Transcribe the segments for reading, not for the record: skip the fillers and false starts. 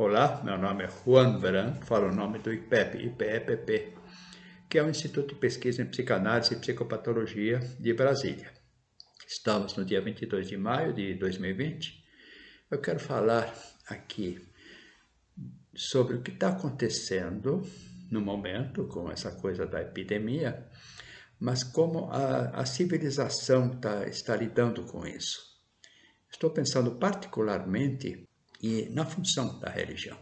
Olá, meu nome é Juan Branco, falo o nome do IPEP, que é o Instituto de Pesquisa em Psicanálise e Psicopatologia de Brasília. Estamos no dia 22 de maio de 2020. Eu quero falar aqui sobre o que está acontecendo no momento com essa coisa da epidemia, mas como a civilização está lidando com isso. Estou pensando particularmente na função da religião.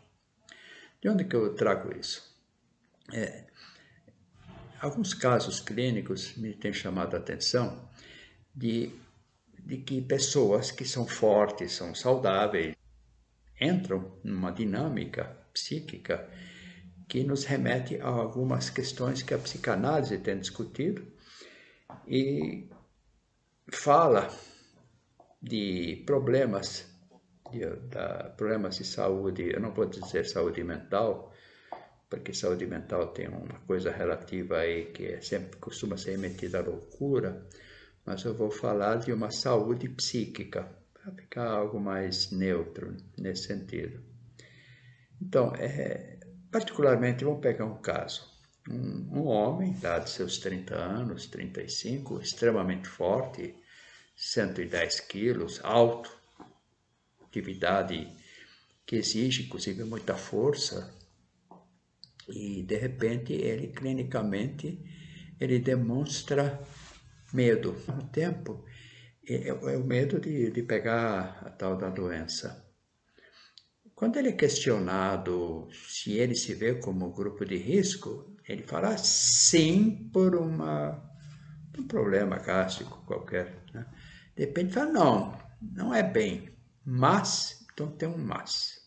De onde que eu trago isso? Alguns casos clínicos me têm chamado a atenção de que pessoas que são fortes, são saudáveis, entram numa dinâmica psíquica que nos remete a algumas questões que a psicanálise tem discutido e fala de problemas de saúde. Eu não vou dizer saúde mental, porque saúde mental tem uma coisa relativa aí que sempre costuma ser remetida à loucura, mas eu vou falar de uma saúde psíquica, para ficar algo mais neutro nesse sentido. Então, particularmente, vamos pegar um caso. Um homem, lá de seus 30 anos, 35, extremamente forte, 110 quilos, alto, atividade que exige, inclusive, muita força, e, de repente, ele clinicamente, ele demonstra medo. Ao mesmo tempo, é o medo de pegar a tal da doença. Quando ele é questionado se ele se vê como grupo de risco, ele fala sim por um problema gástrico qualquer, né? De repente fala, não é bem, mas, então tem um mas.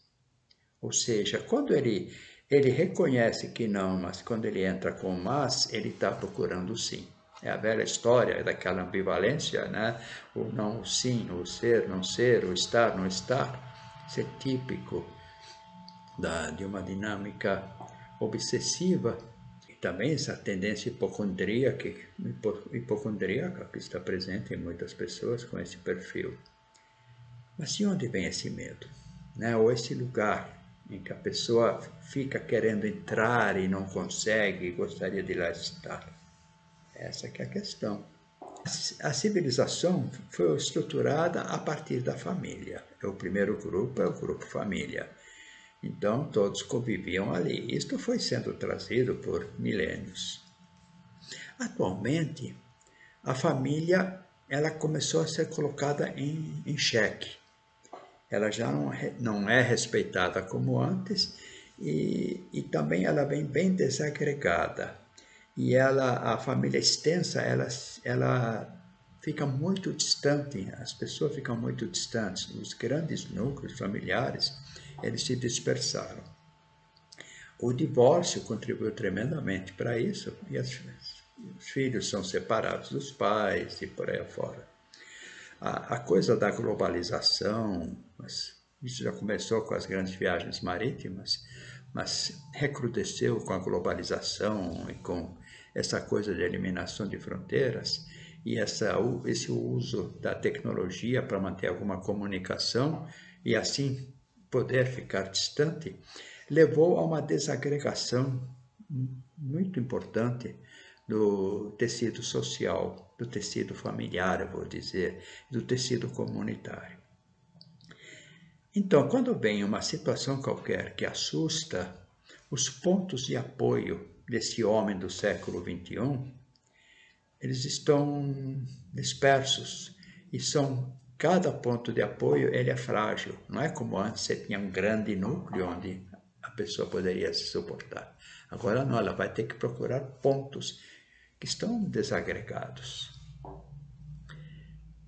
Ou seja, quando ele reconhece que não, mas quando ele entra com mas, ele está procurando o sim. É a velha história daquela ambivalência, né? O não, o sim, o ser, não ser, o estar, não estar. Isso é típico de uma dinâmica obsessiva. E também essa tendência hipocondríaca que está presente em muitas pessoas com esse perfil. Mas de onde vem esse medo? Né? Ou esse lugar em que a pessoa fica querendo entrar e não consegue e gostaria de lá estar? Essa que é a questão. A civilização foi estruturada a partir da família. O primeiro grupo é o grupo família. Então, todos conviviam ali. Isto foi sendo trazido por milênios. Atualmente, a família ela começou a ser colocada em xeque. Ela já não é respeitada como antes e também ela vem bem desagregada. E a família extensa, ela fica muito distante, as pessoas ficam muito distantes. Os grandes núcleos familiares, eles se dispersaram. O divórcio contribuiu tremendamente para isso e os filhos são separados dos pais e por aí afora. A coisa da globalização, isso já começou com as grandes viagens marítimas, mas recrudesceu com a globalização e com essa coisa de eliminação de fronteiras e esse uso da tecnologia para manter alguma comunicação e assim poder ficar distante, levou a uma desagregação muito importante do tecido social, do tecido familiar, eu vou dizer, do tecido comunitário. Então, quando vem uma situação qualquer que assusta, os pontos de apoio desse homem do século XXI, eles estão dispersos e cada ponto de apoio ele é frágil. Não é como antes você tinha um grande núcleo onde a pessoa poderia se suportar. Agora não, ela vai ter que procurar pontos que estão desagregados.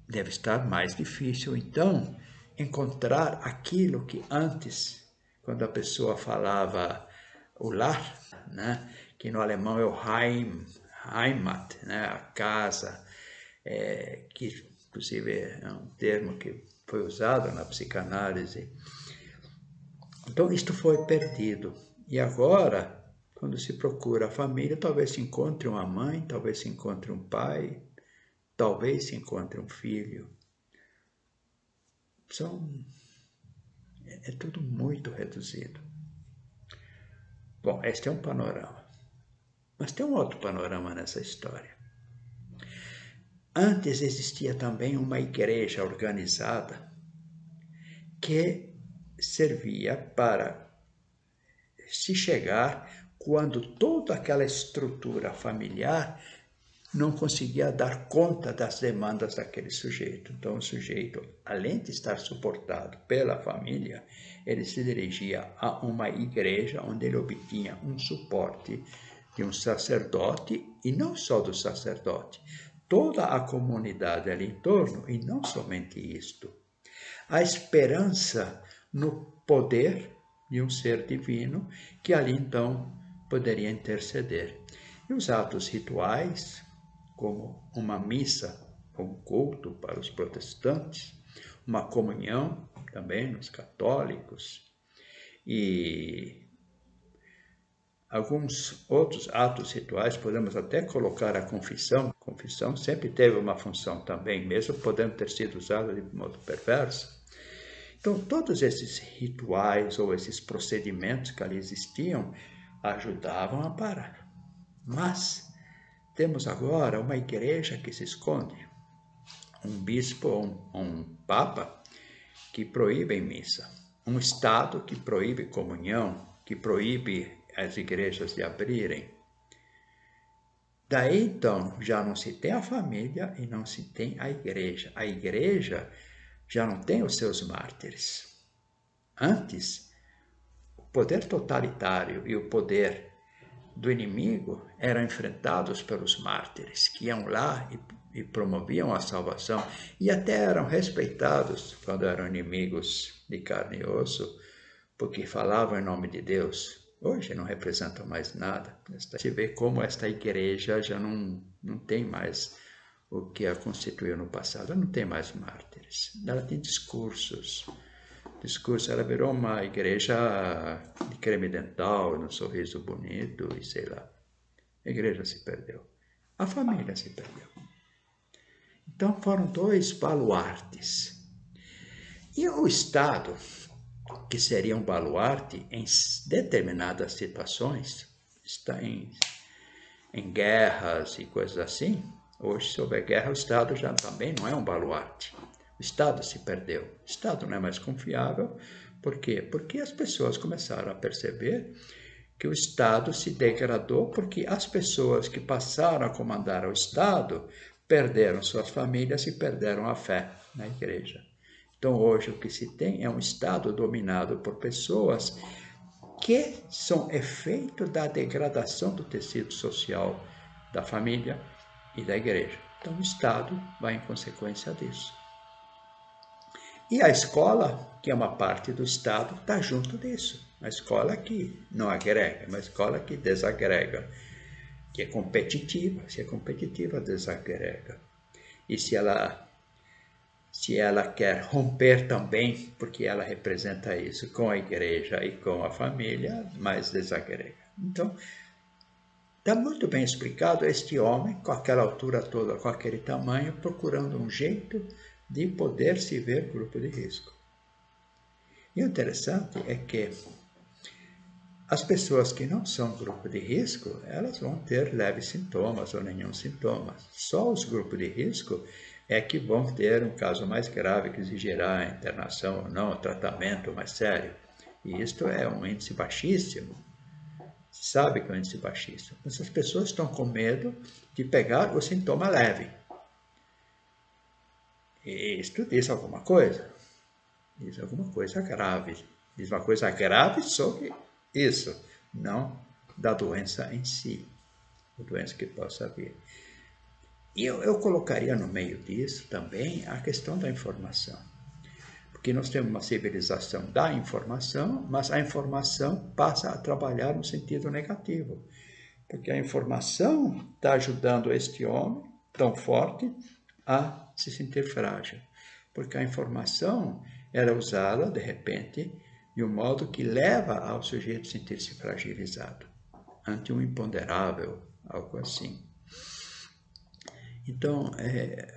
Deve estar mais difícil, então, encontrar aquilo que antes, quando a pessoa falava o lar, né, que no alemão é o Heimat, né, a casa, que inclusive é um termo que foi usado na psicanálise. Então, isto foi perdido. E agora, quando se procura a família, talvez se encontre uma mãe, talvez se encontre um pai, talvez se encontre um filho. É tudo muito reduzido. Bom, este é um panorama. Mas tem um outro panorama nessa história. Antes existia também uma igreja organizada que servia para se chegar quando toda aquela estrutura familiar não conseguia dar conta das demandas daquele sujeito. Então, o sujeito, além de estar suportado pela família, ele se dirigia a uma igreja onde ele obtinha um suporte de um sacerdote, e não só do sacerdote, toda a comunidade ali em torno, e não somente isto. A esperança no poder de um ser divino que ali então poderia interceder. E os atos rituais, como uma missa, um culto para os protestantes, uma comunhão também nos católicos, e alguns outros atos rituais, podemos até colocar a confissão. A confissão sempre teve uma função também, mesmo podendo ter sido usada de modo perverso. Então, todos esses rituais ou esses procedimentos que ali existiam ajudavam a parar. Mas temos agora uma igreja que se esconde, um bispo ou um papa que proíbem missa, um Estado que proíbe comunhão, que proíbe as igrejas de abrirem. Daí, então, já não se tem a família e não se tem a igreja. A igreja já não tem os seus mártires. Antes, o poder totalitário e o poder do inimigo eram enfrentados pelos mártires, que iam lá e promoviam a salvação, e até eram respeitados quando eram inimigos de carne e osso, porque falavam em nome de Deus. Hoje não representam mais nada. Se vê como esta igreja já não tem mais o que a constituiu no passado. Ela não tem mais mártires. Ela tem discursos. Ela virou uma igreja de creme dental, no sorriso bonito e sei lá. A igreja se perdeu. A família se perdeu. Então foram dois baluartes. E o Estado, que seria um baluarte em determinadas situações, está em guerras e coisas assim. Hoje, se houver guerra, o Estado já também não é um baluarte. O Estado se perdeu. O Estado não é mais confiável. Por quê? Porque as pessoas começaram a perceber que o Estado se degradou porque as pessoas que passaram a comandar o Estado perderam suas famílias e perderam a fé na igreja. Então, hoje, o que se tem é um Estado dominado por pessoas que são efeito da degradação do tecido social da família e da igreja. Então, o Estado vai em consequência disso. E a escola, que é uma parte do Estado, está junto disso. A escola que não agrega, é uma escola que desagrega, que é competitiva. Se é competitiva, desagrega. E se ela quer romper também, porque ela representa isso com a igreja e com a família, mais desagrega. Então, está muito bem explicado este homem, com aquela altura toda, com aquele tamanho, procurando um jeito de poder se ver grupo de risco. E o interessante é que as pessoas que não são grupo de risco, elas vão ter leves sintomas ou nenhum sintoma. Só os grupos de risco é que vão ter um caso mais grave que exigirá internação ou não, tratamento mais sério. E isto é um índice baixíssimo. Se sabe que é um índice baixíssimo. Mas as pessoas estão com medo de pegar o sintoma leve. E isto diz alguma coisa. Diz alguma coisa grave. Diz uma coisa grave sobre isso, não da doença em si, a doença que possa vir. E eu colocaria no meio disso também a questão da informação. Porque nós temos uma civilização da informação, mas a informação passa a trabalhar no sentido negativo. Porque a informação está ajudando este homem tão forte a se sentir frágil. Porque a informação era usada, de repente, de um modo que leva ao sujeito a sentir-se fragilizado ante um imponderável, algo assim. Então,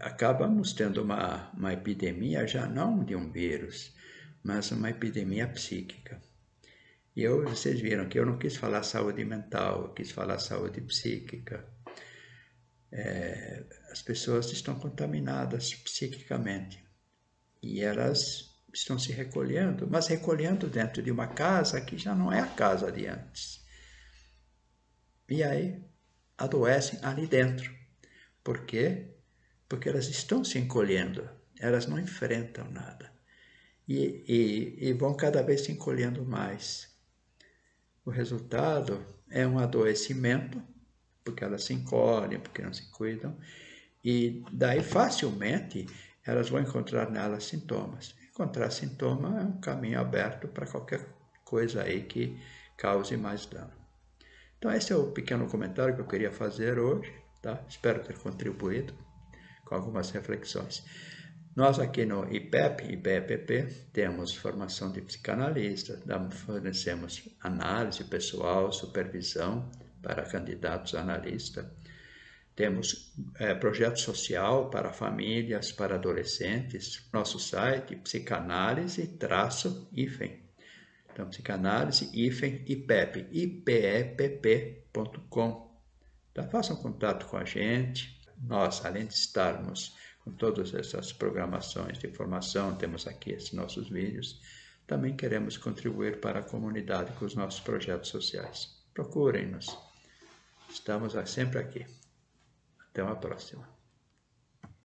acabamos tendo uma epidemia já não de um vírus, mas uma epidemia psíquica. E vocês viram que eu não quis falar saúde mental, eu quis falar saúde psíquica. As pessoas estão contaminadas psiquicamente e elas estão se recolhendo, mas recolhendo dentro de uma casa que já não é a casa de antes. E aí adoecem ali dentro. Por quê? Porque elas estão se encolhendo, elas não enfrentam nada. E vão cada vez se encolhendo mais. O resultado é um adoecimento, porque elas se encolhem, porque não se cuidam, e daí facilmente elas vão encontrar nelas sintomas. Encontrar sintoma é um caminho aberto para qualquer coisa aí que cause mais dano. Então esse é o pequeno comentário que eu queria fazer hoje, tá? Espero ter contribuído com algumas reflexões. Nós aqui no IPEP, temos formação de psicanalista, fornecemos análise pessoal, supervisão para candidatos a analista. Temos projeto social para famílias, para adolescentes. Nosso site, psicanálise-IFEM. Então, psicanálise, IFEM, IPEP, ipepp.com. Então, façam contato com a gente. Nós, além de estarmos com todas essas programações de formação, temos aqui esses nossos vídeos, também queremos contribuir para a comunidade com os nossos projetos sociais. Procurem-nos. Estamos sempre aqui. Até uma próxima.